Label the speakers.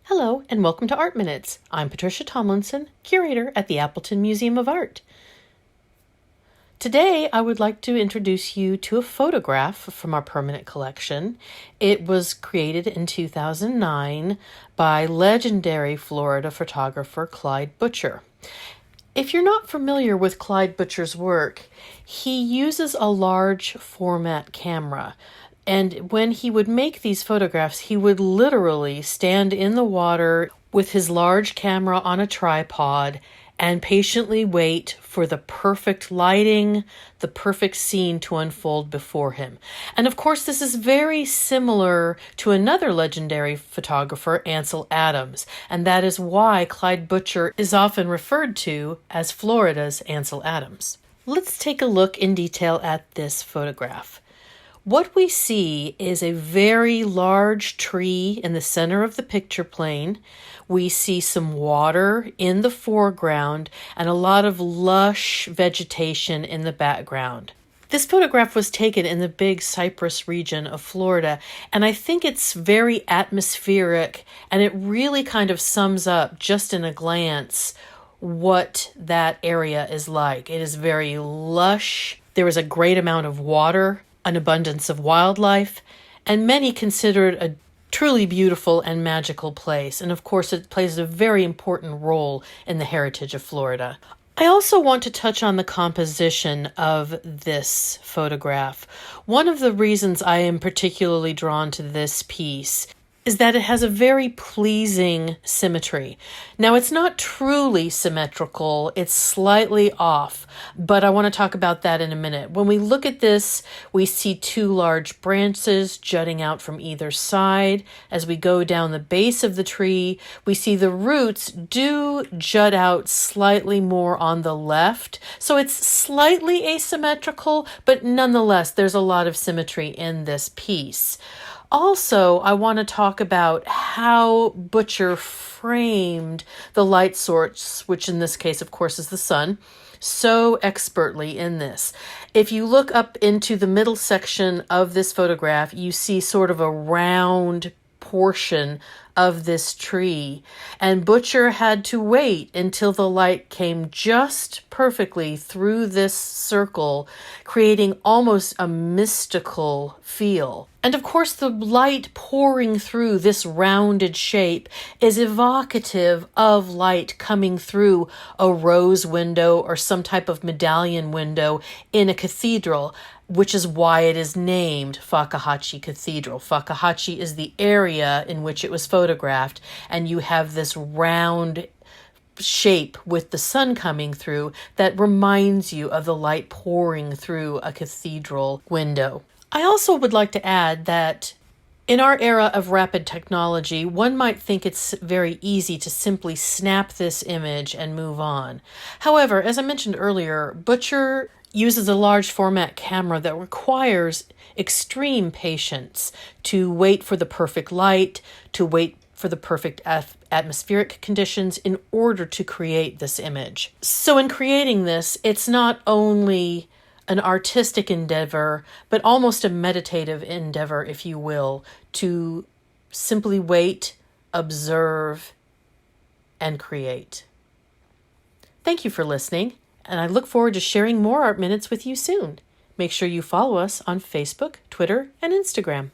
Speaker 1: Hello and welcome to Art Minutes. I'm Patricia Tomlinson, curator at the Appleton Museum of Art. Today I would like to introduce you to a photograph from our permanent collection. It was created in 2009 by legendary Florida photographer Clyde Butcher. If you're not familiar with Clyde Butcher's work, he uses a large format camera. And when he would make these photographs, he would literally stand in the water with his large camera on a tripod and patiently wait for the perfect lighting, the perfect scene to unfold before him. And of course, this is very similar to another legendary photographer, Ansel Adams, and that is why Clyde Butcher is often referred to as Florida's Ansel Adams. Let's take a look in detail at this photograph. What we see is a very large tree in the center of the picture plane. We see some water in the foreground and a lot of lush vegetation in the background. This photograph was taken in the Big Cypress region of Florida, and I think it's very atmospheric, and it really kind of sums up, just in a glance, what that area is like. It is very lush. There is a great amount of water, an abundance of wildlife, and many consider it a truly beautiful and magical place. And of course, it plays a very important role in the heritage of Florida. I also want to touch on the composition of this photograph. One of the reasons I am particularly drawn to this piece is that it has a very pleasing symmetry. Now, it's not truly symmetrical, it's slightly off, but I want to talk about that in a minute. When we look at this, we see two large branches jutting out from either side. As we go down the base of the tree, we see the roots do jut out slightly more on the left. So it's slightly asymmetrical, but nonetheless, there's a lot of symmetry in this piece. Also, I want to talk about how Butcher framed the light source, which in this case, of course, is the sun, so expertly in this. If you look up into the middle section of this photograph, you see sort of a round portion of this tree, and Butcher had to wait until the light came just perfectly through this circle, creating almost a mystical feel. And of course, the light pouring through this rounded shape is evocative of light coming through a rose window or some type of medallion window in a cathedral, which is why it is named Fakahatchee Cathedral. Fakahatchee is the area in which it was photographed, and you have this round shape with the sun coming through that reminds you of the light pouring through a cathedral window. I also would like to add that in our era of rapid technology, one might think it's very easy to simply snap this image and move on. However, as I mentioned earlier, Butcher uses a large format camera that requires extreme patience to wait for the perfect light, to wait for the perfect atmospheric conditions in order to create this image. So in creating this, it's not only an artistic endeavor, but almost a meditative endeavor, if you will, to simply wait, observe, and create. Thank you for listening, and I look forward to sharing more Art Minutes with you soon. Make sure you follow us on Facebook, Twitter, and Instagram.